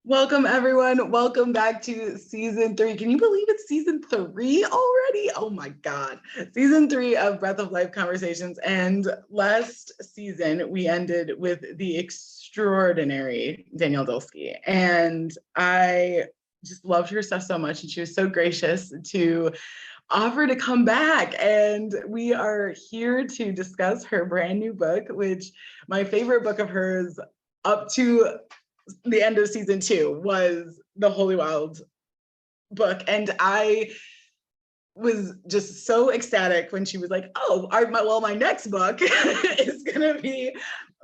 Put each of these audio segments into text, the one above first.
Welcome, everyone. Welcome back to season 3. Can you believe it's season 3 already? Oh my God. Season 3 of Breath of Life Conversations. And last season, we ended with the extraordinary Danielle Dulsky. And I just loved her stuff so much. And she was so gracious to offer to come back. And we are here to discuss her brand new book, which my favorite book of hers up to the end of season 2 was the Holy Wild book. And I was just so ecstatic when she was like, oh, my next book is going to be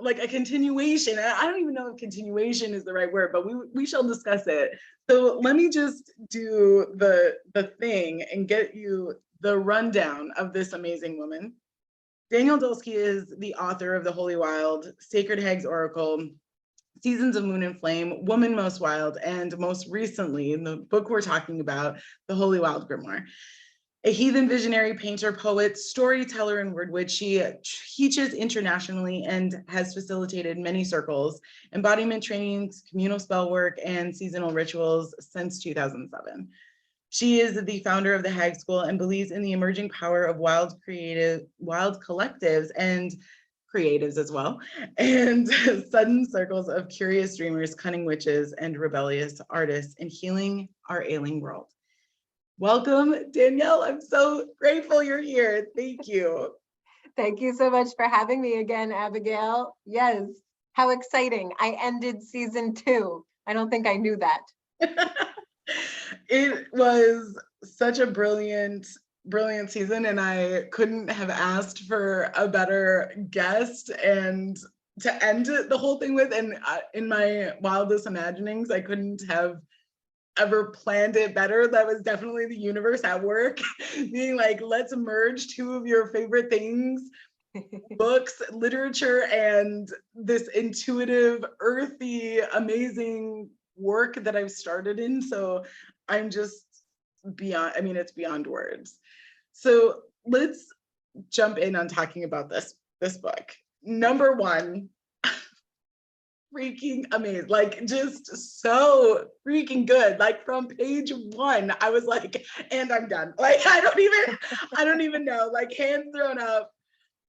like a continuation. And I don't even know if continuation is the right word, but we shall discuss it. So let me just do the thing and get you the rundown of this amazing woman. Danielle Dulsky is the author of The Holy Wild, Sacred Hag's Oracle, Seasons of Moon and Flame, Woman Most Wild, and most recently, in the book we're talking about, The Holy Wild Grimoire. A heathen visionary, painter, poet, storyteller, and word witch, she teaches internationally and has facilitated many circles, embodiment trainings, communal spell work, and seasonal rituals since 2007. She is the founder of the Hag School and believes in the emerging power of wild collectives and creatives as well, and sudden circles of curious dreamers, cunning witches, and rebellious artists in healing our ailing world. Welcome, Danielle. I'm so grateful you're here. Thank you. Thank you so much for having me again, Abigail. Yes, how exciting. I ended season 2. I don't think I knew that. It was such a brilliant season, and I couldn't have asked for a better guest and to end the whole thing with. And in my wildest imaginings, I couldn't have ever planned it better. That was definitely the universe at work, being like, let's merge 2 of your favorite things, books, literature, and this intuitive, earthy, amazing work that I've started in. So I'm just beyond, I mean, it's beyond words. So let's jump in on talking about this book. Number 1, freaking amazing, like just so freaking good. Like from page 1, I was like, and I'm done. Like I don't even know, like hands thrown up.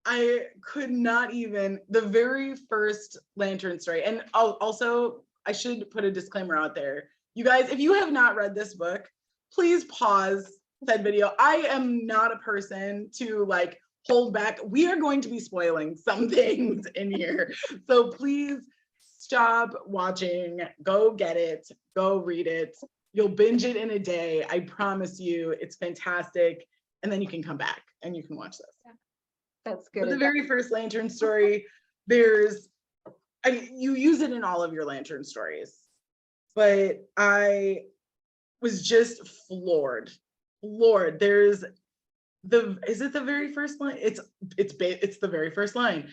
I could not even, the very first Lantern story. And also I should put a disclaimer out there. You guys, if you have not read this book, please pause said video. I am not a person to like hold back. We are going to be spoiling some things in here. So please stop watching, go get it, go read it. You'll binge it in a day. I promise you, it's fantastic. And then you can come back and you can watch this. Yeah, that's good. But the very first Lantern story, you use it in all of your Lantern stories, but I was just floored. There's is it the very first line? It's the very first line.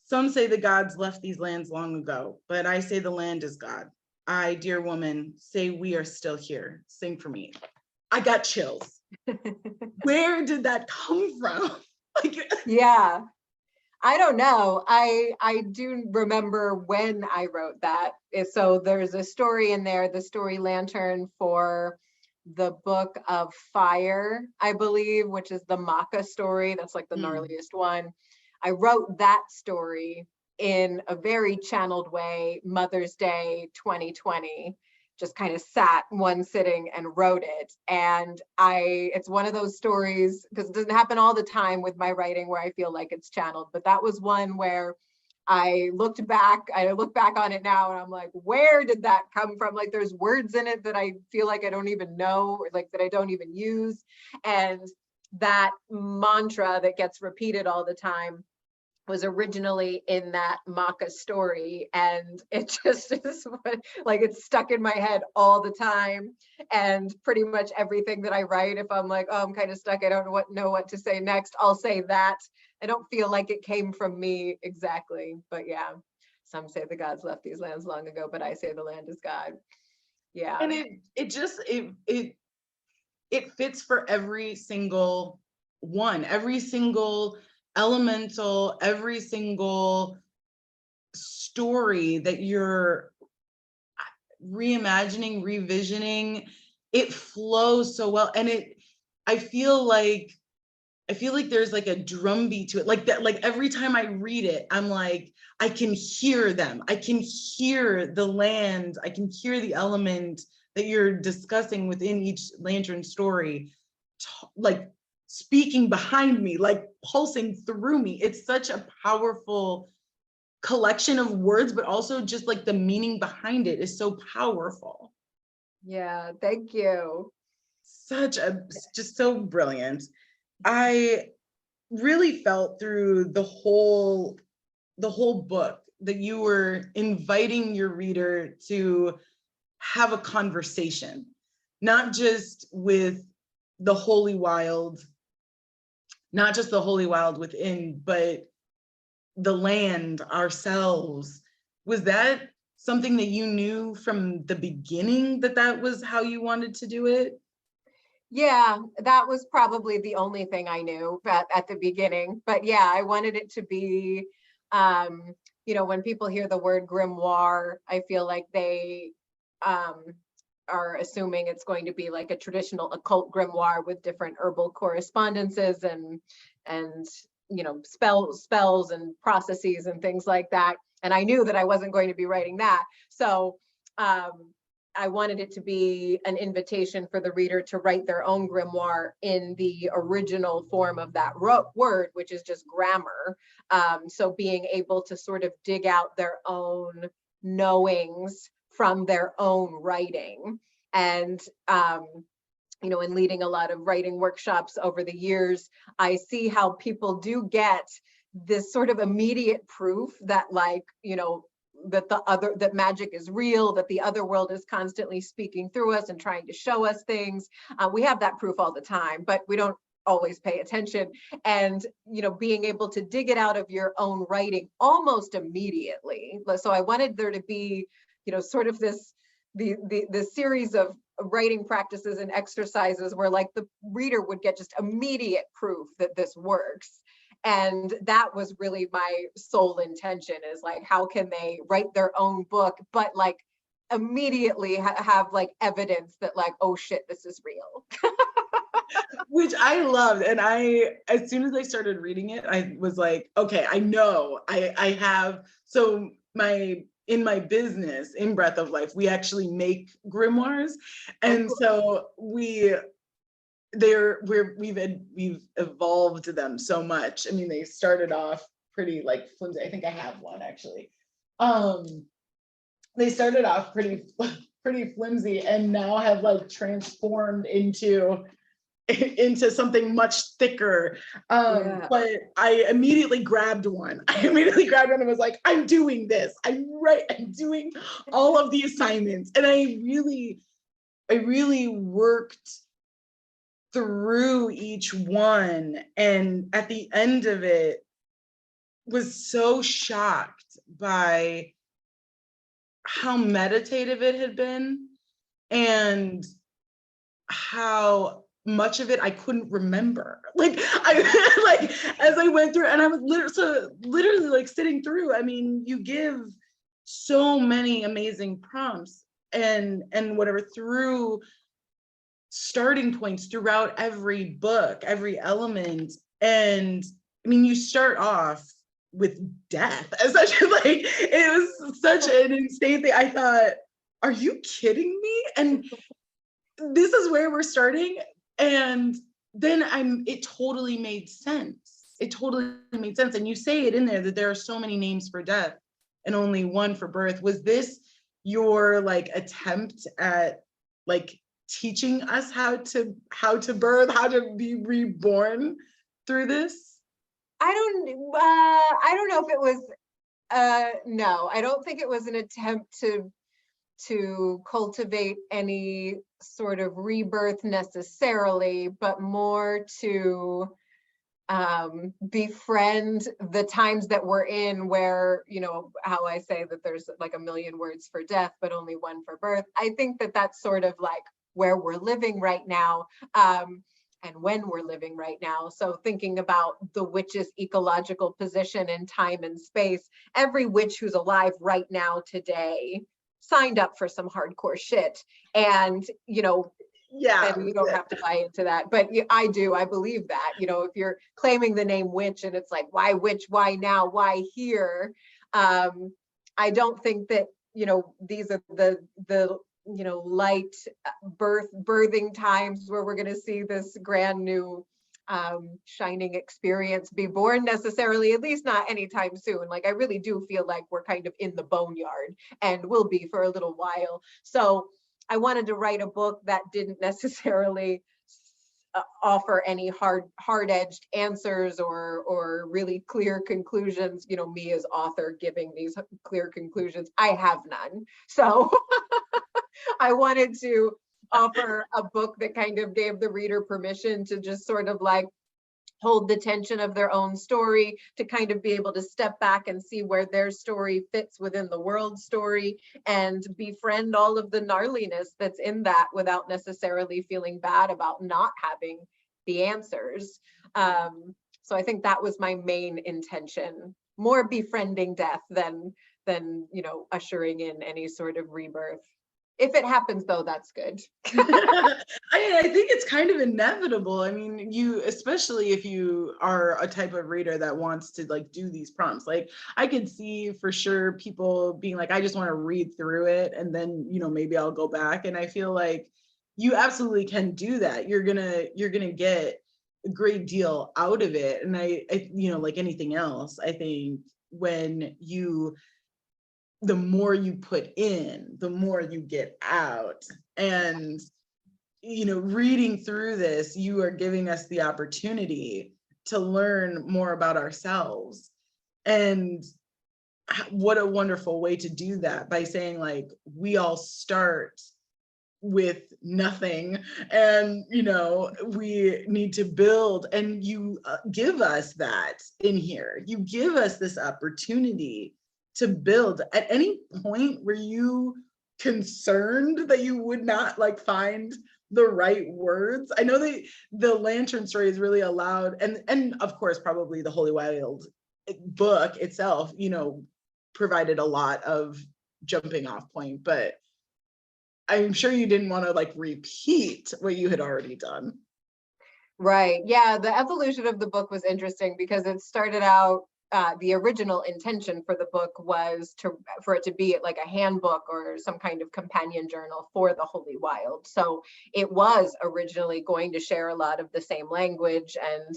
Some say the gods left these lands long ago, but I say the land is God. I, dear woman, say we are still here. Sing for me. I got chills. Where did that come from? Yeah, I don't know. I do remember when I wrote that. So there's a story in there, the story Lantern for the Book of Fire, I believe, which is the Maka story. That's like the gnarliest one. I wrote that story in a very channeled way, Mother's Day 2020, just kind of sat one sitting and wrote it. And it's one of those stories, because it doesn't happen all the time with my writing where I feel like it's channeled, but that was one where I look back on it now and I'm like, where did that come from? Like there's words in it that I feel like I don't even know, or like that I don't even use. And that mantra that gets repeated all the time was originally in that Maka story, and it just is like it's stuck in my head all the time. And pretty much everything that I write, if I'm like, oh, I'm kind of stuck, I don't know what to say next, I'll say that. I don't feel like it came from me exactly, but yeah. Some say the gods left these lands long ago, but I say the land is God. Yeah. And it fits for every single one, every single elemental, every single story that you're reimagining, revisioning, it flows so well. And I feel like there's like a drumbeat to it. Like that, like every time I read it, I'm like, I can hear them. I can hear the land. I can hear the element that you're discussing within each lantern story, like speaking behind me, like pulsing through me. It's such a powerful collection of words, but also just like the meaning behind it is so powerful. Yeah, thank you. Just so brilliant. I really felt through the whole book that you were inviting your reader to have a conversation, not just with the Holy Wild, not just the Holy Wild within, but the land, ourselves. Was that something that you knew from the beginning, that was how you wanted to do it? Yeah, that was probably the only thing I knew at the beginning. But yeah, I wanted it to be, when people hear the word grimoire, I feel like they are assuming it's going to be like a traditional occult grimoire with different herbal correspondences and spells and processes and things like that. And I knew that I wasn't going to be writing that. So I wanted it to be an invitation for the reader to write their own grimoire in the original form of that word, which is just grammar. So being able to sort of dig out their own knowings from their own writing. And in leading a lot of writing workshops over the years, I see how people do get this sort of immediate proof that, like, that magic is real, that the other world is constantly speaking through us and trying to show us things. We have that proof all the time, but we don't always pay attention. And being able to dig it out of your own writing almost immediately. So I wanted there to be sort of the series of writing practices and exercises where, like, the reader would get just immediate proof that this works. And that was really my sole intention, is like, how can they write their own book, but like immediately have like evidence that, like, oh shit, this is real. Which I loved. And as soon as I started reading it, I was like, okay, I know I have, so in my business, in Breath of Life, we actually make grimoires. And so we've evolved them so much. I mean, they started off pretty like flimsy. I think I have one actually. They started off pretty flimsy and now have like transformed into something much thicker. But I immediately grabbed one. And was like, I'm doing this. I'm doing all of the assignments. And I really worked through each one. And at the end of it, was so shocked by how meditative it had been and how much of it I couldn't remember. Like as I went through, and I was literally like sitting through. I mean, you give so many amazing prompts and whatever through starting points throughout every book, every element. And I mean, you start off with death, essentially. Like, it was such an insane thing. I thought, are you kidding me? And this is where we're starting. And then it totally made sense. It totally made sense. And you say it in there that there are so many names for death and only one for birth. Was this your like attempt at like teaching us how to birth, how to be reborn through this? I don't know if it was no, I don't think it was an attempt to cultivate any sort of rebirth necessarily, but more to befriend the times that we're in, where, how I say that there's like a million words for death, but only one for birth. I think that that's sort of like where we're living right now. and when we're living right now. So thinking about the witch's ecological position in time and space, every witch who's alive right now today signed up for some hardcore shit. And, you know, Yeah. and you don't have to buy into that, but I do. I believe that, you know, if you're claiming the name witch and it's like, why witch, why now, why here? I don't think that, you know, these are the you know, light birthing times where we're going to see this grand new shining experience be born necessarily, at least not anytime soon. Like, I really do feel like we're kind of in the boneyard and will be for a little while. So I wanted to write a book that didn't necessarily offer any hard-edged answers or really clear conclusions. You know, me as author giving these clear conclusions, I have none. So I wanted to offer a book that kind of gave the reader permission to just sort of like hold the tension of their own story, to kind of be able to step back and see where their story fits within the world story and befriend all of the gnarliness that's in that without necessarily feeling bad about not having the answers. So I think that was my main intention, more befriending death than you know, ushering in any sort of rebirth. If it happens, though, that's good. I think it's kind of inevitable. I mean, you, especially if you are a type of reader that wants to like do these prompts, like I could see for sure people being like, I just want to read through it and then, you know, maybe I'll go back. And I feel like you absolutely can do that. You're gonna get a great deal out of it. And I you know, like anything else, I think when the more you put in, the more you get out. And, you know, reading through this, you are giving us the opportunity to learn more about ourselves. And what a wonderful way to do that, by saying like, we all start with nothing, and you know, we need to build, and you give us that in here. You give us this opportunity to build. At any point were you concerned that you would not like find the right words? I know that the Lantern story is really allowed, and of course probably the Holy Wild book itself, you know, provided a lot of jumping off point, but I'm sure you didn't want to like repeat what you had already done. Right. Yeah, the evolution of the book was interesting because it started out, the original intention for the book was for it to be like a handbook or some kind of companion journal for the Holy Wild. So it was originally going to share a lot of the same language and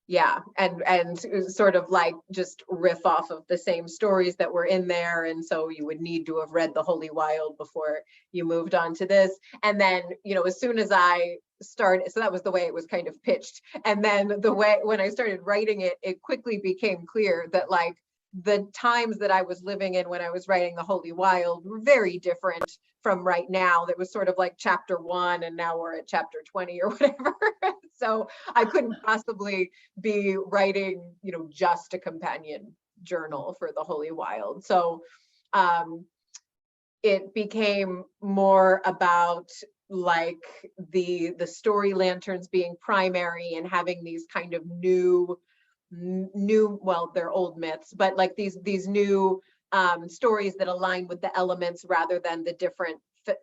yeah, and sort of like just riff off of the same stories that were in there. And so you would need to have read the Holy Wild before you moved on to this. And then, you know, as soon as I started, so that was the way it was kind of pitched. And then the way, when I started writing it, it quickly became clear that like the times that I was living in when I was writing the Holy Wild were very different from right now. That was sort of like chapter 1 and now we're at chapter 20 or whatever. So I couldn't possibly be writing, you know, just a companion journal for the Holy Wild. So it became more about like the story lanterns being primary and having these kind of new, well, they're old myths, but like these new stories that align with the elements rather than the different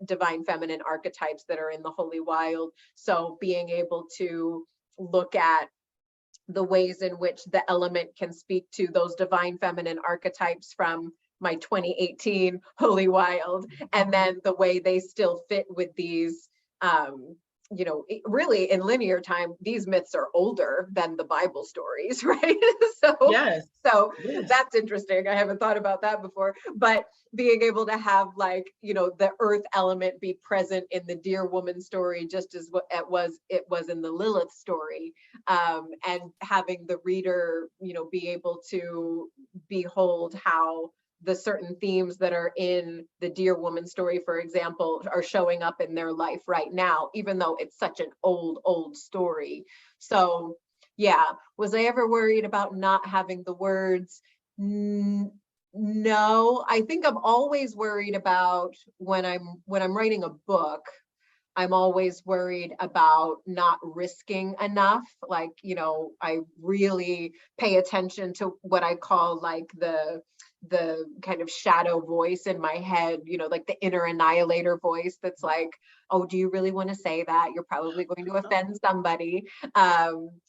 divine feminine archetypes that are in the Holy Wild. So being able to look at the ways in which the element can speak to those divine feminine archetypes from my 2018 Holy Wild, and then the way they still fit with these, you know, really in linear time, these myths are older than the Bible stories, right? So, Yes. That's interesting. I haven't thought about that before, but being able to have like, you know, the earth element be present in the Deer Woman story, just as what it was in the Lilith story, and having the reader, you know, be able to behold how the certain themes that are in the Deer Woman story, for example, are showing up in their life right now, even though it's such an old story. So yeah, was I ever worried about not having the words? No, I think I'm always worried about when I'm writing a book, I'm always worried about not risking enough. Like, you know, I really pay attention to what I call like the kind of shadow voice in my head, you know, like the inner annihilator voice that's like, oh, do you really want to say that? You're probably going to offend somebody.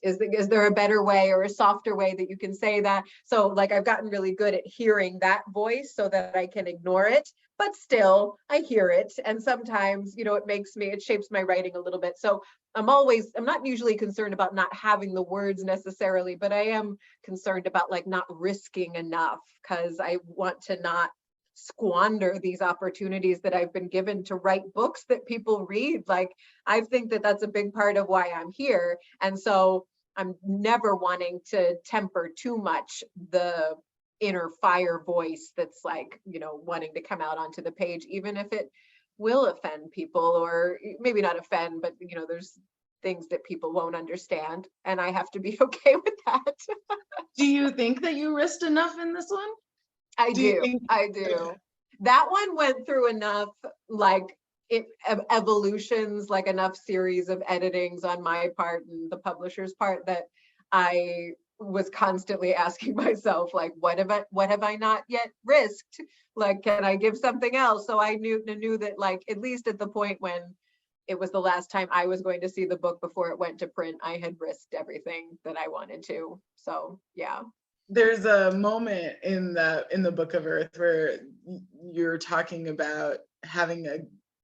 Is there a better way or a softer way that you can say that? So like I've gotten really good at hearing that voice so that I can ignore it, but still I hear it. And sometimes, you know, it shapes my writing a little bit. So I'm not usually concerned about not having the words necessarily, but I am concerned about like not risking enough, because I want to not squander these opportunities that I've been given to write books that people read. Like, I think that that's a big part of why I'm here. And so I'm never wanting to temper too much the inner fire voice that's like, you know, wanting to come out onto the page, even if it will offend people, or maybe not offend, but you know, there's things that people won't understand, and I have to be okay with that. Do you think that you risked enough in this one? I do. Think- I do. That one went through enough like evolutions, like enough series of editings on my part and the publisher's part, that I was constantly asking myself, like, what have I not yet risked? Like, can I give something else? So I knew that, like, at least at the point when it was the last time I was going to see the book before it went to print, I had risked everything that I wanted to. So yeah. There's a moment in the Book of Earth where you're talking about having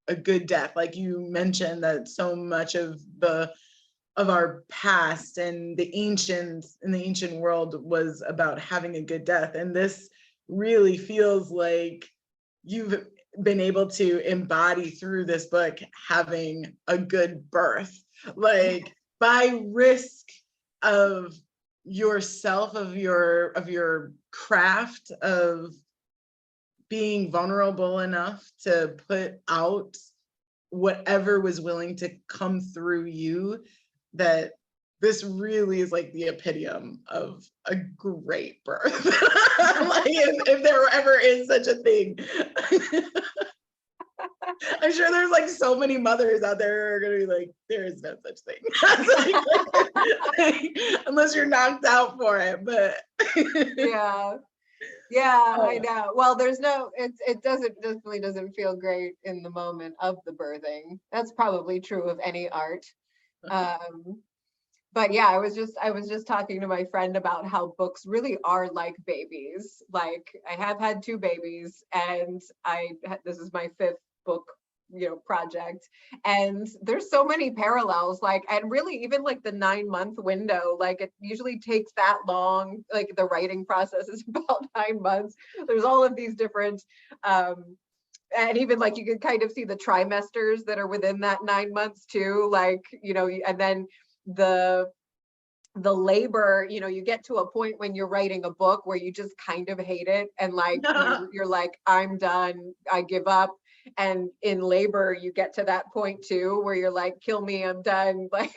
a good death. Like you mentioned that so much of our past and the ancients in the ancient world was about having a good death. And this really feels like you've been able to embody through this book having a good birth, like by risk of yourself, of your craft, of being vulnerable enough to put out whatever was willing to come through you. That this really is like the epitome of a great birth. Like if there ever is such a thing. I'm sure there's like so many mothers out there who are gonna be like, there is no such thing. Like, unless you're knocked out for it. But Yeah. Yeah, I know. Well, it definitely doesn't feel great in the moment of the birthing. That's probably true of any art. But yeah, I was just talking to my friend about how books really are like babies. Like, I have had 2 babies, and this is my 5th book, you know, project, and there's so many parallels. Like, and really even like the 9-month window, like it usually takes that long. Like the writing process is about 9 months. There's all of these different and even like you can kind of see the trimesters that are within that 9 months too, like, you know, and then the labor, you know, you get to a point when you're writing a book where you just kind of hate it, and like you're like, I'm done, I give up. And in labor you get to that point too where you're like, kill me, I'm done. Like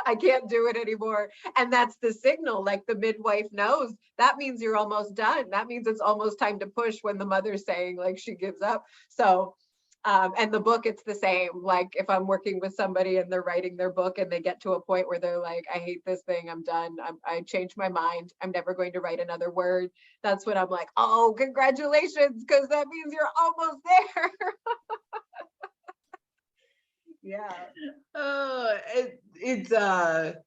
I can't do it anymore. And that's the signal, like the midwife knows that means you're almost done. That means it's almost time to push when the mother's saying like she gives up. So and the book, it's the same. Like if I'm working with somebody and they're writing their book and they get to a point where they're like, I hate this thing, I'm done, I changed my mind, I'm never going to write another word. That's when I'm like, oh, congratulations, because that means you're almost there. Yeah. Oh, it's a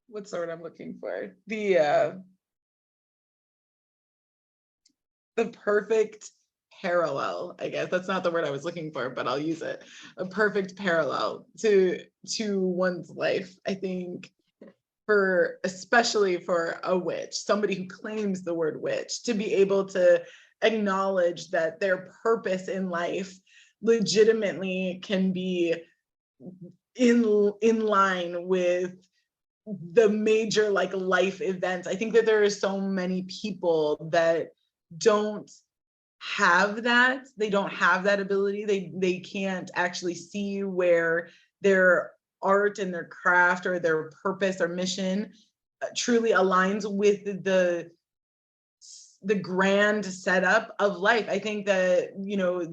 what's the word I'm looking for? The perfect parallel, I guess. That's not the word I was looking for, but I'll use it. A perfect parallel to one's life, I think, especially for a witch, somebody who claims the word witch, to be able to acknowledge that their purpose in life legitimately can be in line with the major like life events. I think that there are so many people that don't have that. They don't have that ability. They can't actually see where their art and their craft or their purpose or mission truly aligns with the grand setup of life. I think that, you know,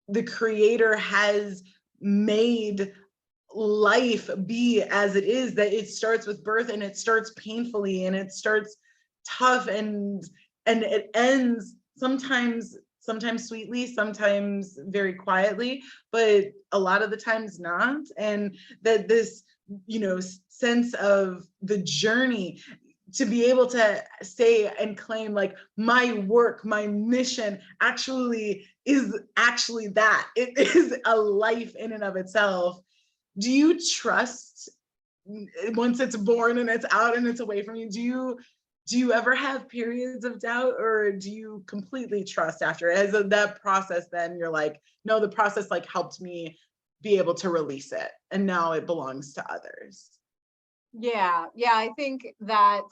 the creator has made life be as it is, that it starts with birth and it starts painfully and it starts tough and it ends sometimes sweetly, sometimes very quietly, but a lot of the times not. And that this, you know, sense of the journey, to be able to say and claim like my work, my mission actually is actually that. It is a life in and of itself. Do you trust, once it's born and it's out and it's away from you, do you ever have periods of doubt, or do you completely trust after? As that process, then you're like, no, the process like helped me be able to release it and now it belongs to others? Yeah, I think that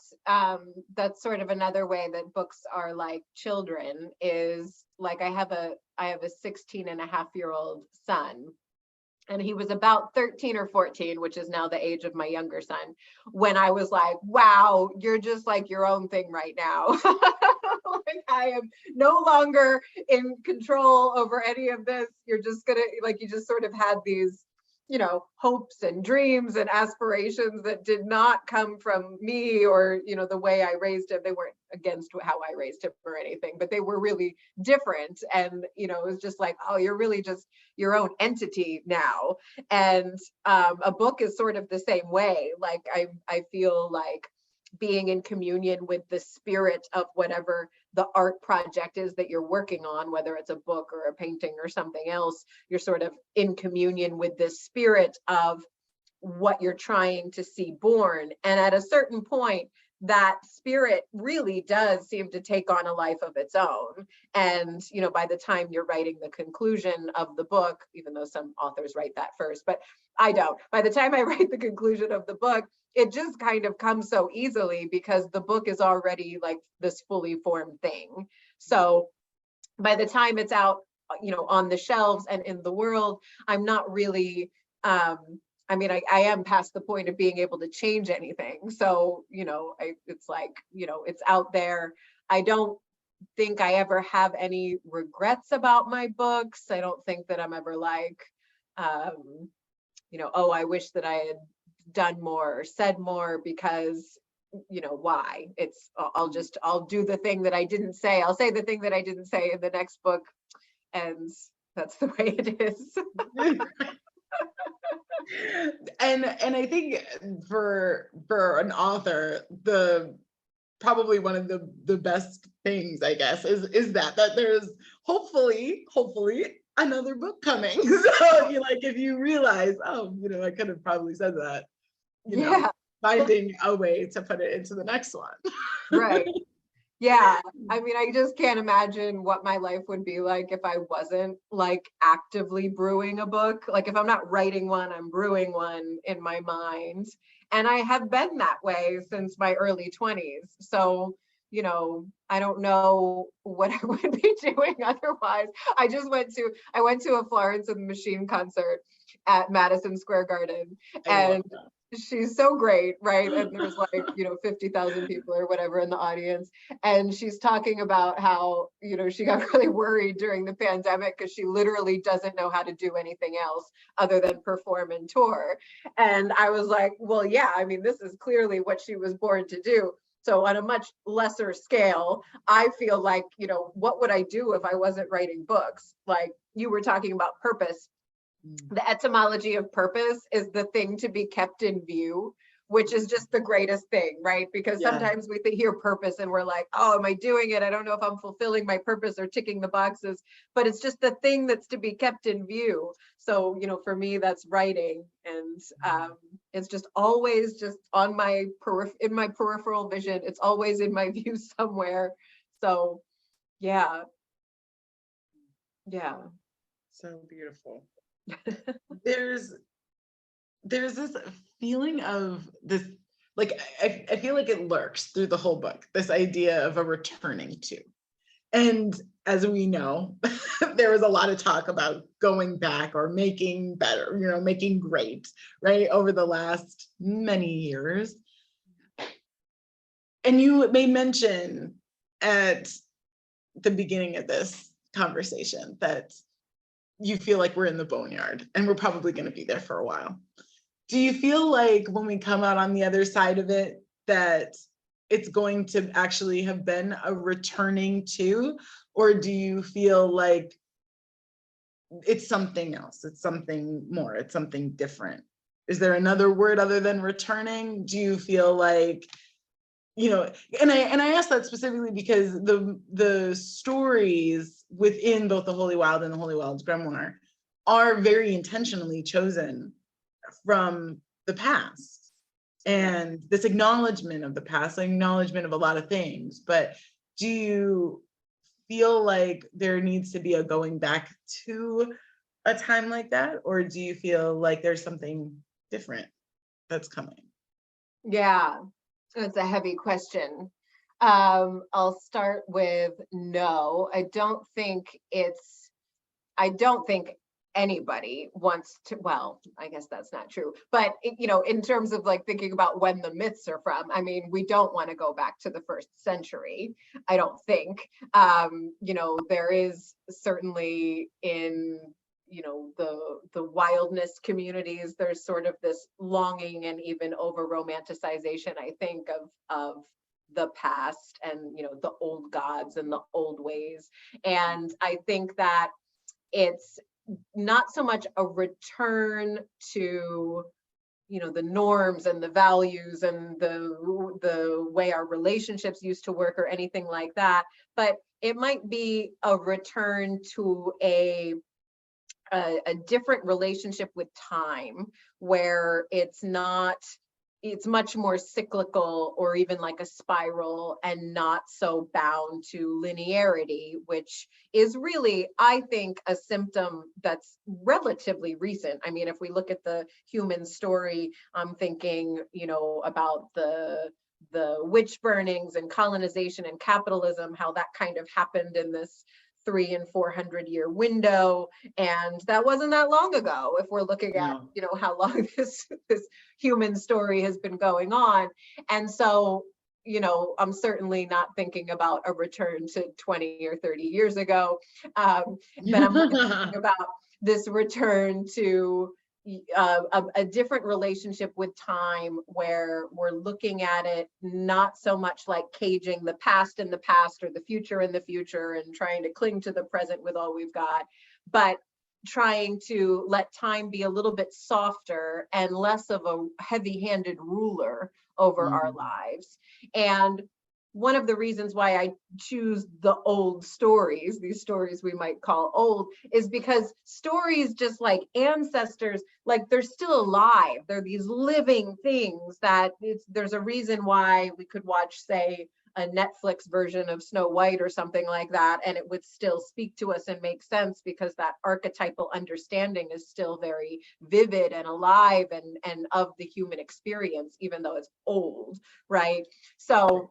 that's sort of another way that books are like children, is like I have a 16-and-a-half-year-old son, and he was about 13 or 14, which is now the age of my younger son, when I was like, wow, you're just like your own thing right now. Like, I am no longer in control over any of this. You're just gonna, like, you just sort of had these, you know, hopes and dreams and aspirations that did not come from me, or, you know, the way I raised him. They weren't against how I raised him or anything, but they were really different. And, you know, it was just like, oh, you're really just your own entity now. And a book is sort of the same way. Like, I feel like being in communion with the spirit of whatever the art project is that you're working on, whether it's a book or a painting or something else, you're sort of in communion with the spirit of what you're trying to see born. And at a certain point, that spirit really does seem to take on a life of its own. And, you know, by the time you're writing the conclusion of the book, even though some authors write that first, but I don't, by the time I write the conclusion of the book, it just kind of comes so easily because the book is already like this fully formed thing. So by the time it's out, you know, on the shelves and in the world, I'm not really, I mean, I am past the point of being able to change anything. So, you know, it's like, you know, it's out there. I don't think I ever have any regrets about my books. I don't think that I'm ever like, you know, oh, I wish that I had done more or said more, because, you know, why? It's, I'll do the thing that I didn't say. I'll say the thing that I didn't say in the next book. And that's the way it is. And I think for an author, the probably one of the best things, I guess, is that there's hopefully another book coming. So you like, if you realize, oh, you know, I could have probably said that, you know, finding a way to put it into the next one. Right. Yeah, I mean, I just can't imagine what my life would be like if I wasn't like actively brewing a book. Like, if I'm not writing one, I'm brewing one in my mind. And I have been that way since my early 20s. So, you know, I don't know what I would be doing otherwise. I went to a Florence and the Machine concert at Madison Square Garden, and she's so great, right? And there's like, you know, 50,000 people or whatever in the audience. And she's talking about how, you know, she got really worried during the pandemic because she literally doesn't know how to do anything else other than perform and tour. And I was like, well, yeah, I mean, this is clearly what she was born to do. So on a much lesser scale, I feel like, you know, what would I do if I wasn't writing books? Like, you were talking about purpose. The etymology of purpose is the thing to be kept in view, which is just the greatest thing, right? Because sometimes we hear purpose and we're like, oh, am I doing it? I don't know if I'm fulfilling my purpose or ticking the boxes, but it's just the thing that's to be kept in view. So, you know, for me, that's writing. And it's just always just on my in my peripheral vision. It's always in my view somewhere. So, yeah. So beautiful. There's this feeling of this, like, I feel like it lurks through the whole book, this idea of a returning to. And as we know, there was a lot of talk about going back or making better, you know, making great, right, over the last many years. And you made mention at the beginning of this conversation that you feel like we're in the boneyard and we're probably going to be there for a while. Do you feel like when we come out on the other side of it, that it's going to actually have been a returning to, or do you feel like it's something else, it's something more, it's something different? Is there another word other than returning? Do you feel like, you know, and I ask that specifically because the stories within both the Holy Wild and the Holy Wild Grimoire are very intentionally chosen from the past, and this acknowledgement of the past, acknowledgement of a lot of things. But do you feel like there needs to be a going back to a time like that, or do you feel like there's something different that's coming? Yeah, it's a heavy question. I'll start with no. I don't think anybody wants to, well, I guess that's not true, but in terms of like thinking about when the myths are from, I mean, we don't want to go back to the 1st century, I don't think. There is certainly in the wildness communities, there's sort of this longing and even over romanticization, I think, of the past and the old gods and the old ways. And I think that it's not so much a return to the norms and the values and the way our relationships used to work or anything like that, but it might be a return to a different relationship with time, where it's much more cyclical, or even like a spiral, and not so bound to linearity, which is really, I think, a symptom that's relatively recent. I mean, if we look at the human story, I'm thinking, about the witch burnings and colonization and capitalism, how that kind of happened in this 300 and 400 year window, and that wasn't that long ago if we're looking at how long this human story has been going on. And so I'm certainly not thinking about a return to 20 or 30 years ago, but I'm thinking about this return to a different relationship with time, where we're looking at it not so much like caging the past in the past or the future in the future and trying to cling to the present with all we've got, but trying to let time be a little bit softer and less of a heavy-handed ruler over our lives. And one of the reasons why I choose the old stories, these stories we might call old, is because stories, just like ancestors, like they're still alive. They're these living things that there's a reason why we could watch, say, a Netflix version of Snow White or something like that, and it would still speak to us and make sense, because that archetypal understanding is still very vivid and alive and of the human experience, even though it's old, right? So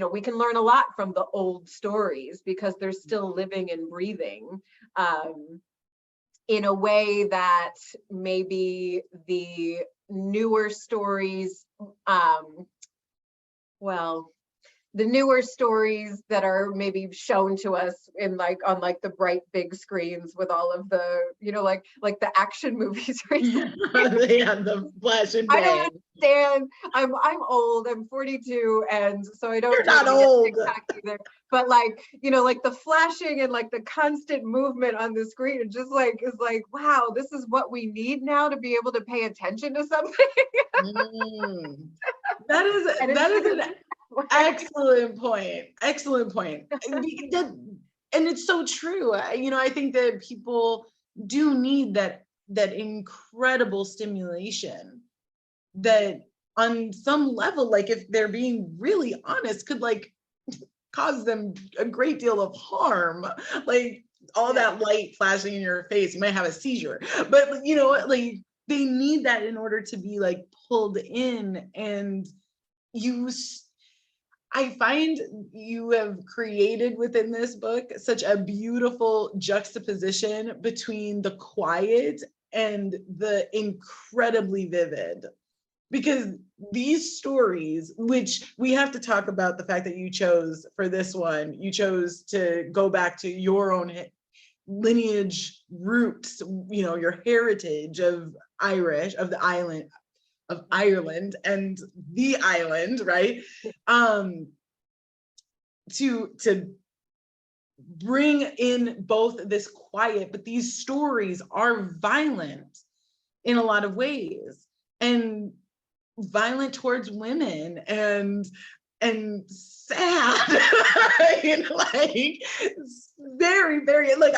we can learn a lot from the old stories because they're still living and breathing in a way that maybe the newer stories, the newer stories that are maybe shown to us in on the bright big screens with all of the like the action movies recently. Yeah, the flash and bang. I don't understand. I'm old. I'm 42, and so I don't. You're not old. Either. But like the flashing and like the constant movement on the screen, is like, wow, this is what we need now to be able to pay attention to something. That is an excellent point. Excellent point. And it's so true. I think that people do need that incredible stimulation that on some level, like if they're being really honest, could like cause them a great deal of harm. Like all that light flashing in your face, you might have a seizure. But like they need that in order to be like pulled in. And I find you have created within this book such a beautiful juxtaposition between the quiet and the incredibly vivid. Because these stories, which we have to talk about the fact that you chose for this one, you chose to go back to your own lineage roots, your heritage of Irish, of the island, of Ireland and the island, right? To bring in both this quiet, but these stories are violent in a lot of ways, and violent towards women, and sad. Like very, very, like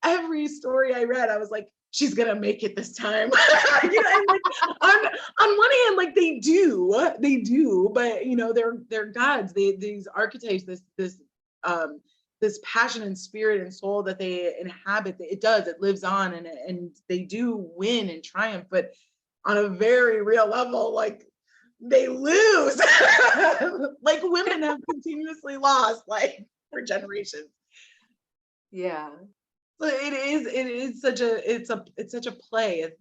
every story I read, I was like, she's gonna make it this time. And like, on one hand, like they do, but they're gods. These archetypes, this passion and spirit and soul that they inhabit, it lives on, and they do win and triumph, but on a very real level, like they lose. Like women have continuously lost, like for generations. Yeah. So it is such a play, of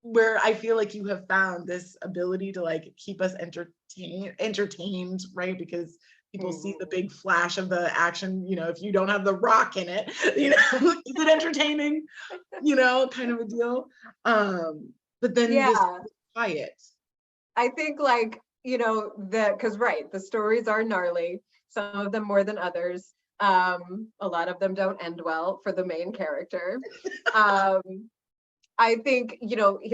where I feel like you have found this ability to like keep us entertained, right? Because people see the big flash of the action, if you don't have the rock in it, is it entertaining? Kind of a deal. But then this quiet. I think like, because right, the stories are gnarly, some of them more than others. A lot of them don't end well for the main character. I think,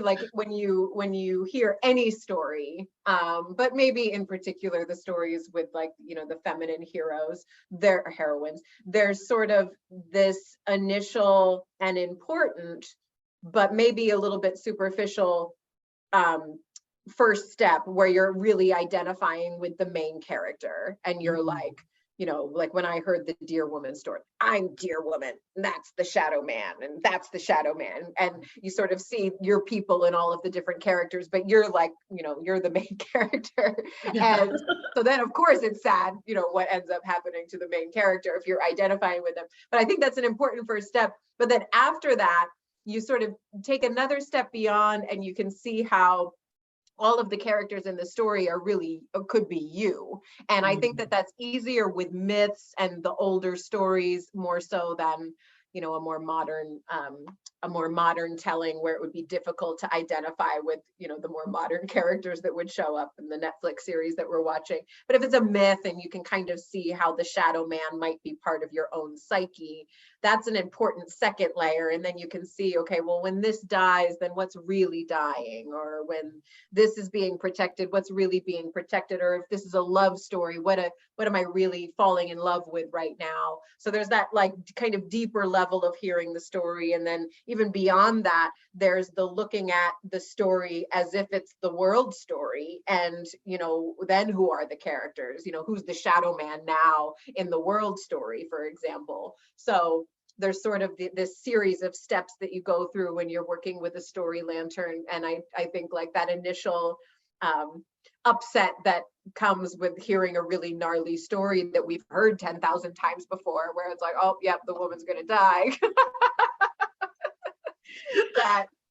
like when you hear any story, but maybe in particular the stories with like, the feminine heroes, their heroines, there's sort of this initial and important, but maybe a little bit superficial first step where you're really identifying with the main character, and you're like, like when I heard the Deer Woman story, I'm Deer Woman, and that's the Shadow Man, and that's the Shadow Man. And you sort of see your people in all of the different characters, but you're like, you're the main character. Yeah. And so then of course it's sad, what ends up happening to the main character if you're identifying with them. But I think that's an important first step. But then after that, you sort of take another step beyond, and you can see how all of the characters in the story are really, could be you. And I think that that's easier with myths and the older stories more so than, a more modern telling, where it would be difficult to identify with, the more modern characters that would show up in the Netflix series that we're watching. But if it's a myth and you can kind of see how the Shadow Man might be part of your own psyche, that's an important second layer. And then you can see, okay, well, when this dies, then what's really dying? Or when this is being protected, what's really being protected? Or if this is a love story, what am I really falling in love with right now? So there's that like kind of deeper level of hearing the story. And then even beyond that, there's the looking at the story as if it's the world story. And, then who are the characters? Who's the Shadow Man now in the world story, for example? So there's sort of this series of steps that you go through when you're working with a story lantern. And I think like that initial upset that comes with hearing a really gnarly story that we've heard 10,000 times before, where it's like, oh, yep, the woman's gonna die.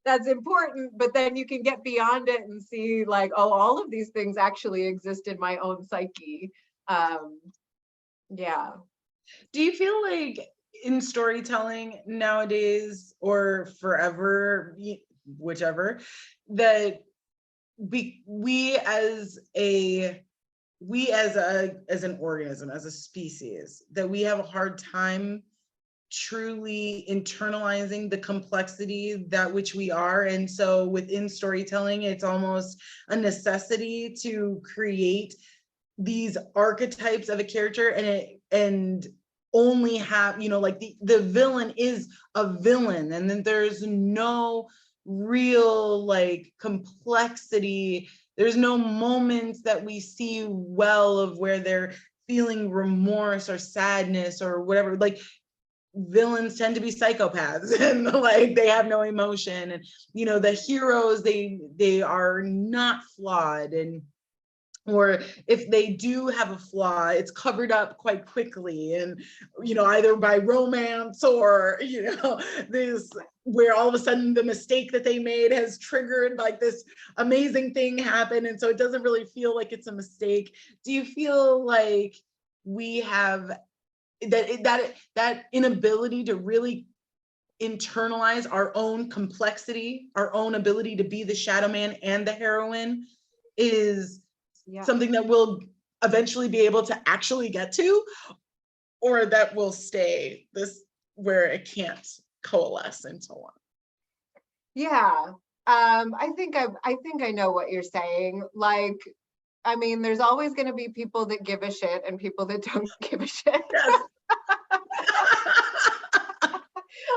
That's important, but then you can get beyond it and see like, oh, all of these things actually exist in my own psyche. Yeah. Do you feel like in storytelling nowadays, or forever, whichever, that we as an organism, as a species, that we have a hard time truly internalizing the complexity that which we are? And so within storytelling, it's almost a necessity to create these archetypes of a character, and only have, like the villain is a villain, and then there's no real like complexity. There's no moments that we see well of where they're feeling remorse or sadness or whatever. Like villains tend to be psychopaths, and like they have no emotion, and the heroes, they are not flawed, and or if they do have a flaw, it's covered up quite quickly, and either by romance or this, where all of a sudden the mistake that they made has triggered like this amazing thing happen, and so it doesn't really feel like it's a mistake. Do you feel like we have that inability to really internalize our own complexity, our own ability to be the shadow man and the heroine is something that we'll eventually be able to actually get to, or that will stay this where it can't coalesce into one. Yeah. I think I know what you're saying. Like, I mean, there's always going to be people that give a shit and people that don't give a shit. Yes.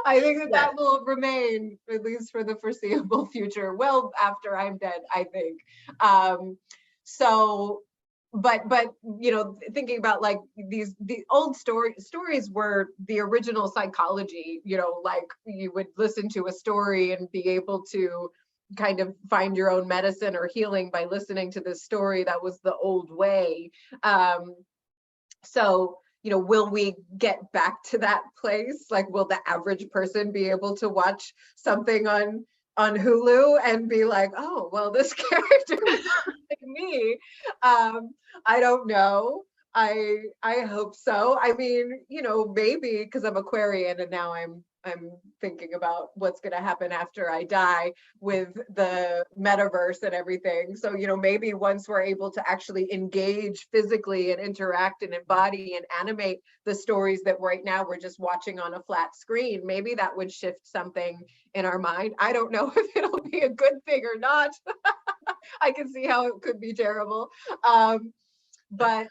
I think that will remain, at least for the foreseeable future, well after I'm dead, I think. So, but you know, thinking about like the old stories were the original psychology, you know, like you would listen to a story and be able to kind of find your own medicine or healing by listening to this story. That was the old way. So, you know, will we get back to that place? Like, will the average person be able to watch something on Hulu and be like, oh, well, this character is like me? I don't know. I hope so. I mean, you know, maybe because I'm Aquarian and now I'm thinking about what's going to happen after I die with the metaverse and everything. So, you know, maybe once we're able to actually engage physically and interact and embody and animate the stories that right now we're just watching on a flat screen, maybe that would shift something in our mind. I don't know if it'll be a good thing or not. I can see how it could be terrible. But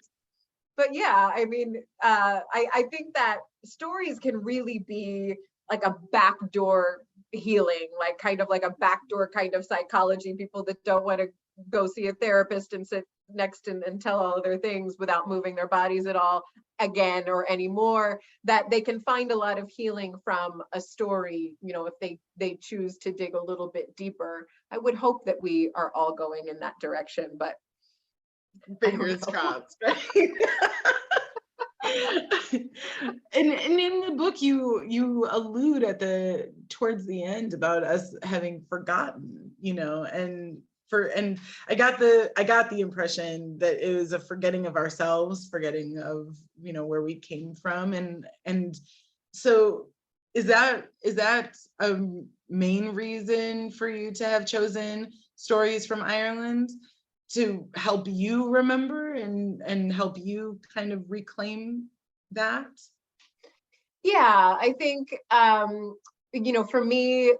yeah, I mean, I think that stories can really be like a backdoor healing, like kind of like a backdoor kind of psychology. People that don't want to go see a therapist and sit next and tell all of their things without moving their bodies at all again or anymore, that they can find a lot of healing from a story, you know, if they choose to dig a little bit deeper. I would hope that we are all going in that direction, but fingers crossed, right? and in the book you allude towards the end about us having forgotten, you know, and I got the impression that it was a forgetting of ourselves, forgetting of, you know, where we came from, and so is that a main reason for you to have chosen stories from Ireland, to help you remember and help you kind of reclaim that? Yeah, I think, you know, for me,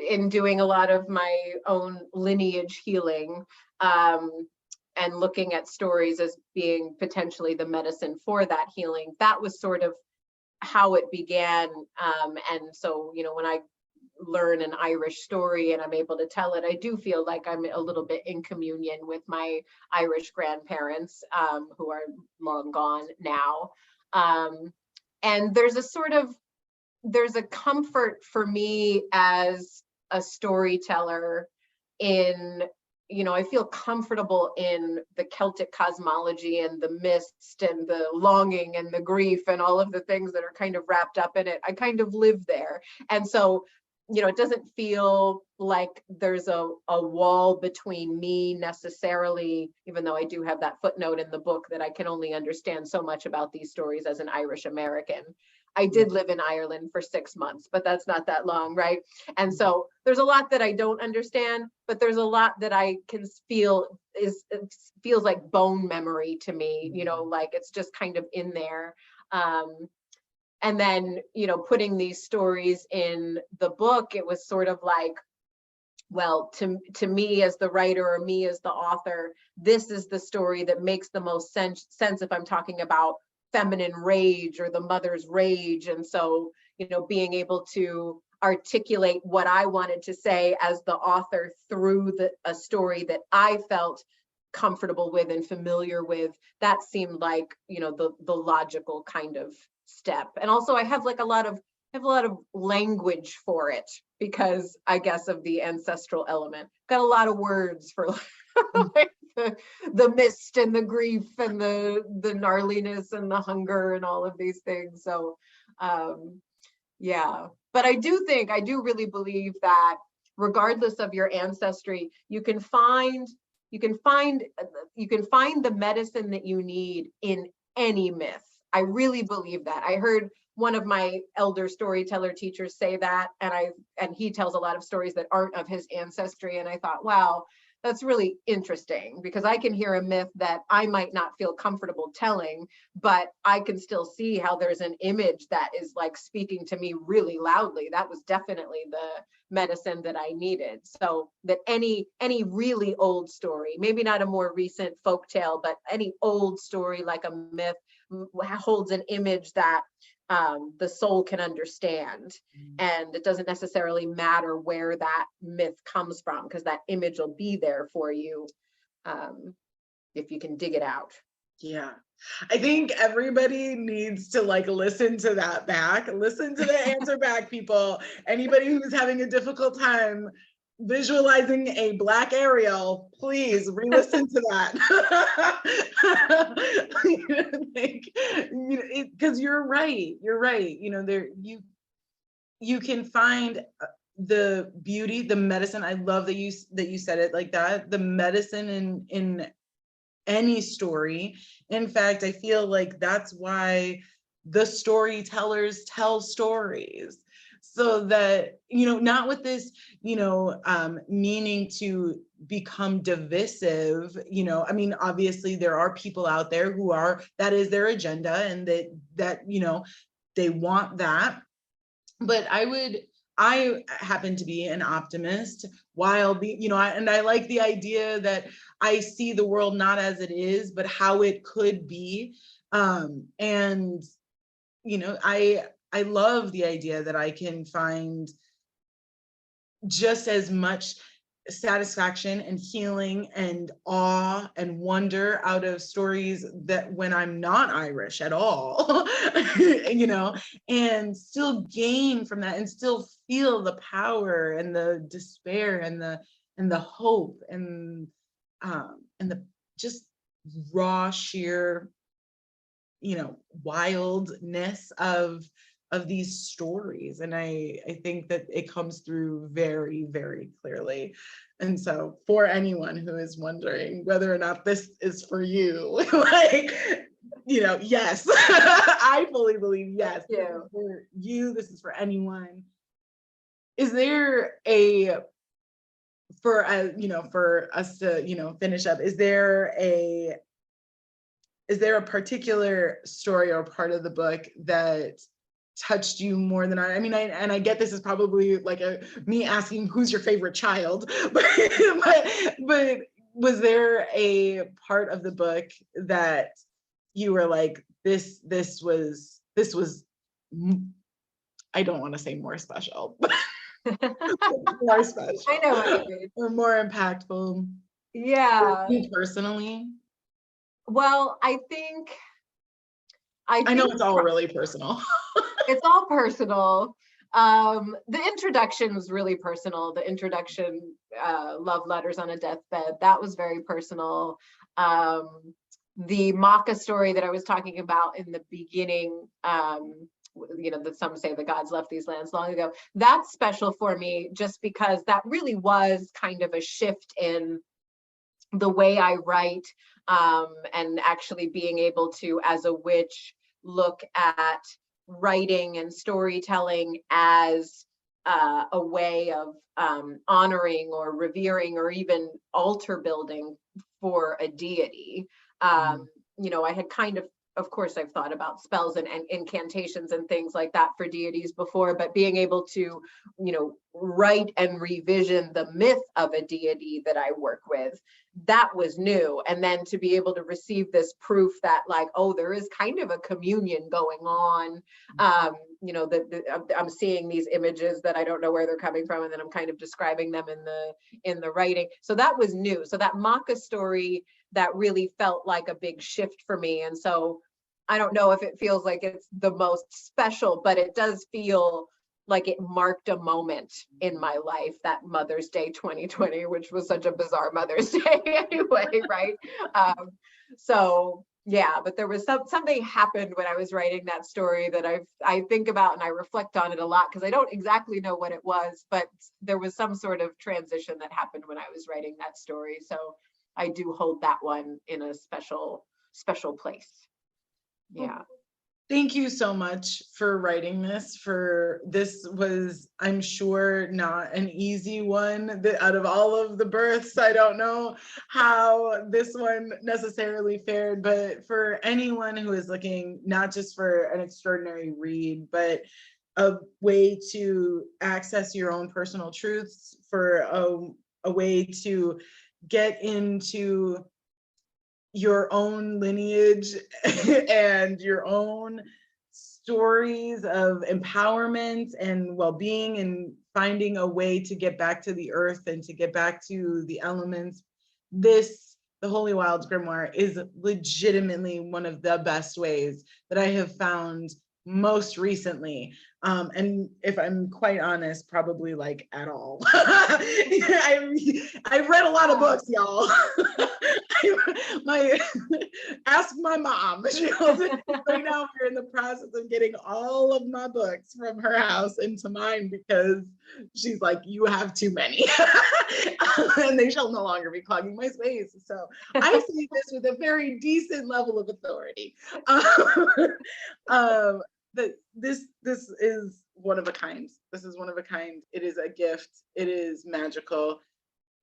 in doing a lot of my own lineage healing, and looking at stories as being potentially the medicine for that healing, that was sort of how it began. And so, you know, when I learn an Irish story and I'm able to tell it, I do feel like I'm a little bit in communion with my Irish grandparents, who are long gone now. And there's a comfort for me as a storyteller in, you know, I feel comfortable in the Celtic cosmology and the mist and the longing and the grief and all of the things that are kind of wrapped up in it. I kind of live there. And so, you know, it doesn't feel like there's a wall between me necessarily, even though I do have that footnote in the book that I can only understand so much about these stories as an Irish American. I did live in Ireland for 6 months, but that's not that long, right? And so there's a lot that I don't understand, but there's a lot that I can feel feels like bone memory to me, you know, like it's just kind of in there. And then, you know, putting these stories in the book, it was sort of like, well, to me as the writer or me as the author, this is the story that makes the most sense if I'm talking about feminine rage or the mother's rage. And so, you know, being able to articulate what I wanted to say as the author through a story that I felt comfortable with and familiar with, that seemed like, you know, the logical kind of step. And also I have like a lot of language for it because I guess of the ancestral element. Got a lot of words for like the mist and the grief and the gnarliness and the hunger and all of these things. So yeah, but I do really believe that regardless of your ancestry, you can find the medicine that you need in any myth. I really believe that. I heard one of my elder storyteller teachers say that, and he tells a lot of stories that aren't of his ancestry. And I thought, wow, that's really interesting, because I can hear a myth that I might not feel comfortable telling, but I can still see how there's an image that is like speaking to me really loudly. That was definitely the medicine that I needed. So that any really old story, maybe not a more recent folk tale, but any old story like a myth holds an image that the soul can understand. And it doesn't necessarily matter where that myth comes from, because that image will be there for you if you can dig it out. Yeah. I think everybody needs to like listen to that back, listen to the answer back, people. Anybody who's having a difficult time visualizing a Black Ariel, please re-listen to that. Because you're right. You can find the beauty, the medicine. I love that you said it like that. The medicine in any story. In fact, I feel like that's why the storytellers tell stories, so that, not with this, meaning to become divisive. I mean, obviously there are people out there who that is their agenda, and that they want that. But I happen to be an optimist, while and I like the idea that I see the world not as it is, but how it could be. And I love the idea that I can find just as much satisfaction and healing and awe and wonder out of stories that when I'm not Irish at all, and still gain from that, and still feel the power and the despair and the hope and the just raw, sheer, wildness of these stories. And I think that it comes through very, very clearly. And so for anyone who is wondering whether or not this is for you, like, yes, I fully believe, yes, this is for you, this is for anyone. Is there for us to, finish up, is there a particular story or part of the book that touched you more than I mean, I get this is probably like me asking who's your favorite child, but was there a part of the book that you were like, this was, I don't want to say more special, but more special. I know what you mean. Or more impactful. Yeah. Me personally. Well, I know it's all really personal. It's all personal. The introduction was really personal. The introduction, Love Letters on a Deathbed, that was very personal. The Maca story that I was talking about in the beginning, that some say the gods left these lands long ago, that's special for me just because that really was kind of a shift in the way I write, and actually being able to, as a witch, look at writing and storytelling as a way of honoring or revering or even altar building for a deity. I had kind of course, I've thought about spells and incantations and things like that for deities before, but being able to, write and revision the myth of a deity that I work with, that was new. And then to be able to receive this proof that like, oh, there is kind of a communion going on. I'm seeing these images that I don't know where they're coming from, and then I'm kind of describing them in the writing. So that was new. So that Maca story, that really felt like a big shift for me. And so I don't know if it feels like it's the most special, but it does feel like it marked a moment in my life, that Mother's Day 2020, which was such a bizarre Mother's Day anyway, right? So yeah, but there was something happened when I was writing that story that I think about and I reflect on it a lot, because I don't exactly know what it was, but there was some sort of transition that happened when I was writing that story. So I do hold that one in a special place. Yeah. Thank you so much for writing this. This was, I'm sure, not an easy one. Out of all of the births, I don't know how this one necessarily fared, but for anyone who is looking not just for an extraordinary read, but a way to access your own personal truths, for a way to get into your own lineage and your own stories of empowerment and well-being, and finding a way to get back to the earth and to get back to the elements. The Holy Wild Grimoire is legitimately one of the best ways that I have found most recently. And if I'm quite honest, probably like at all. I've read a lot of books, y'all. Ask my mom. Right now we're in the process of getting all of my books from her house into mine, because she's like, you have too many. And they shall no longer be clogging my space. So I say this with a very decent level of authority. This is one of a kind. This is one of a kind. It is a gift. It is magical.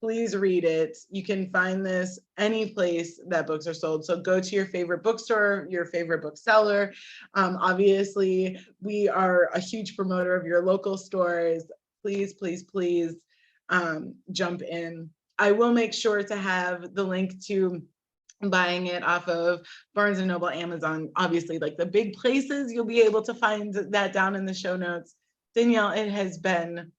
Please read it. You can find this any place that books are sold. So go to your favorite bookstore, your favorite bookseller. Obviously, we are a huge promoter of your local stores. Please, please, please jump in. I will make sure to have the link to buying it off of Barnes & Noble, Amazon, obviously, like the big places. You'll be able to find that down in the show notes. Danielle, it has been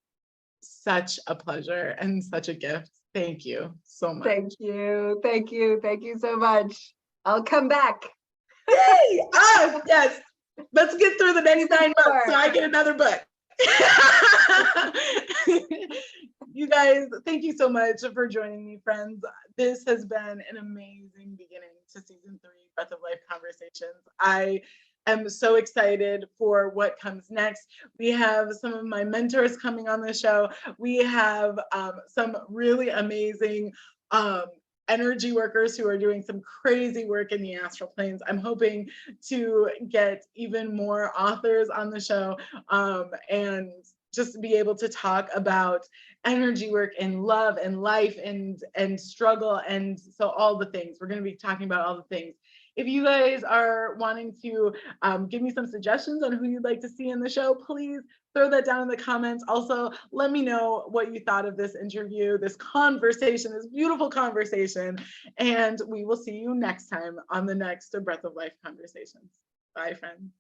such a pleasure and such a gift. Thank you so much. Thank you. Thank you. Thank you so much. I'll come back. Yay! Oh, yes. Let's get through the 99 months so I get another book. You guys, thank you so much for joining me, friends. This has been an amazing beginning to season 3 Breath of Life Conversations. I am so excited for what comes next. We have some of my mentors coming on the show. We have some really amazing energy workers who are doing some crazy work in the astral planes. I'm hoping to get even more authors on the show, and just be able to talk about energy work and love and life and struggle, and so all the things. We're going to be talking about all the things. If you guys are wanting to give me some suggestions on who you'd like to see in the show, please throw that down in the comments. Also, let me know what you thought of this interview, this conversation, this beautiful conversation, and we will see you next time on the next Breath of Life Conversations. Bye, friends.